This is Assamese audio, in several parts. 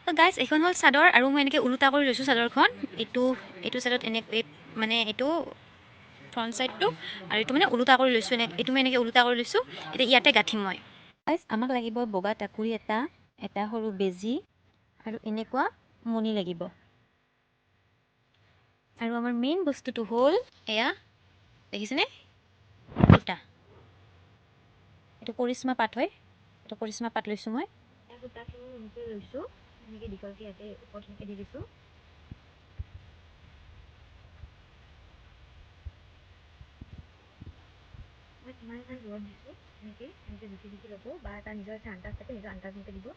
তো গাইজ এইখন হ'ল চাদৰ আৰু মই এনেকৈ ওলোটা কৰি লৈছোঁ চাদৰখন। এইটো চাইডত মানে এইটো ফ্ৰণ্ট চাইডটো আৰু এইটো মানে ওলোটা কৰি লৈছোঁ। এইটো মই এনেকৈ ওলোটা কৰি লৈছোঁ। এতিয়া ইয়াতে গাঁঠিম মই। গাইজ আমাক লাগিব বগা টাকুৰি এটা সৰু বেজী আৰু এনেকুৱা মণি লাগিব। আৰু আমাৰ মেইন বস্তুটো হ'ল এয়া দেখিছেনে, সূতা। এইটো কৰিশ্মা পাট হয়। এইটো কৰিশ্মা পাট লৈছোঁ মই। সূতাখিনি এনেকৈ লৈছোঁ, এনেকৈ দীঘলকৈ ইয়াতে ওপৰত এনেকৈ দি দিছোঁ। মই কিমান দূৰত দিছোঁ এনেকৈ জুখি ল'ব, বা এটা নিজৰ এটা আন্দাজ থাকে, নিজৰ আন্দাজ মতে দিব।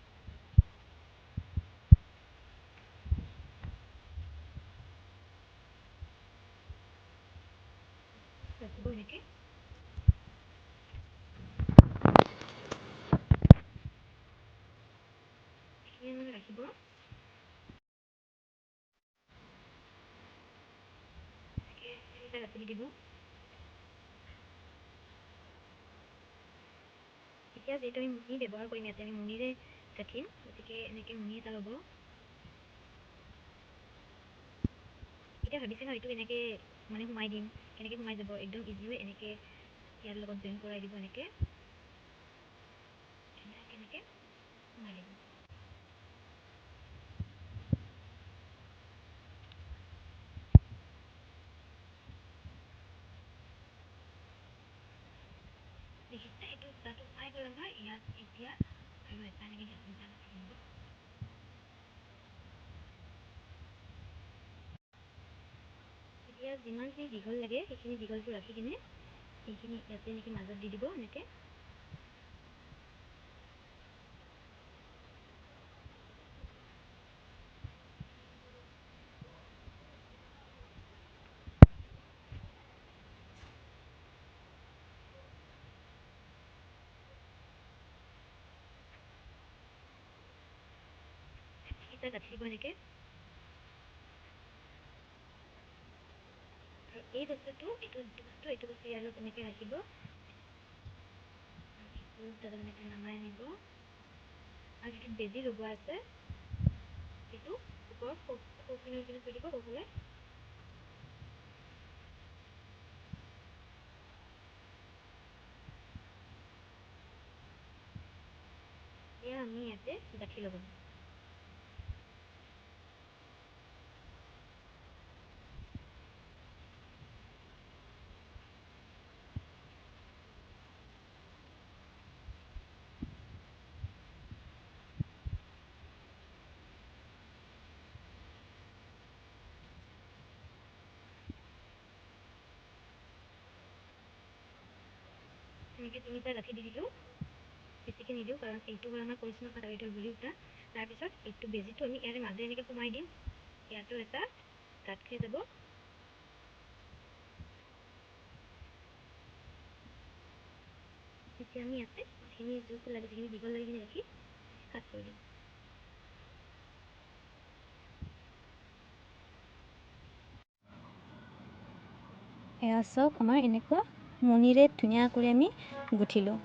ৰাখিব এনেকৈ। ৰাখিব। ৰাখি দিব। এতিয়া যিহেতু আমি মুনি ব্যৱহাৰ কৰিম, ইয়াতে আমি মুনিৰে গাঁঠিম, গতিকে এনেকৈ মুনি এটা ল'ব। এতিয়া ভাবিছে ন এইটো এনেকৈ মানে সোমাই দিম, কেনেকৈ সোমাই যাব, একদম ইজিলি এনেকৈ ইয়াৰ লগত জইন কৰাই দিব। এনেকৈ সোমাই দিব। দেখিছে এইটো সূতাটো সোমাই গ'ল নহয় ইয়াত। এতিয়া আৰু এটা এনেকৈ লাগিব। এতিয়া যিমানখিনি দীঘল লাগে সেইখিনি দীঘলটো ৰাখি কিনে এইখিনি ইয়াতে এনেকৈ মাজত দি দিব। এনেকৈ এটা গাঁঠি দিব এনেকৈ। আৰু এই বস্তুটো এইটো বস্তু ইয়াৰ লগত এনেকৈ ৰাখিব। এনেকৈ নমাই আনিব। আৰু যিটো বেজী লগোৱা আছে সেইটো ওপৰত সৌখিনিৰ পিনে থৈ দিব সৌফালে। এয়া আমি ইয়াতে গাঁঠি ল'ব। এনেকৈ তিনিটা গাঁঠি দি দিলোঁ। বেছিকৈ নিদিওঁ কাৰণ এইটো হ'ল আমাৰ কৰিশ্মা পাট আৰু এইটো গুৰি সূতা। তাৰপিছত এইটো বেজীটো আমি ইয়াৰে মাজে এনেকৈ সোমাই দিম। ইয়াতো এটা গাঁঠ খাই যাব। এতিয়া আমি ইয়াতে যিখিনি জোখ লাগে, যিখিনি দীঘল লাগে সেইখিনি ৰাখি কাট কৰি দিম। এয়া চাওক আমাৰ এনেকুৱা মণিৰে ধুনীয়া কৰি আমি গুঠিলোঁ।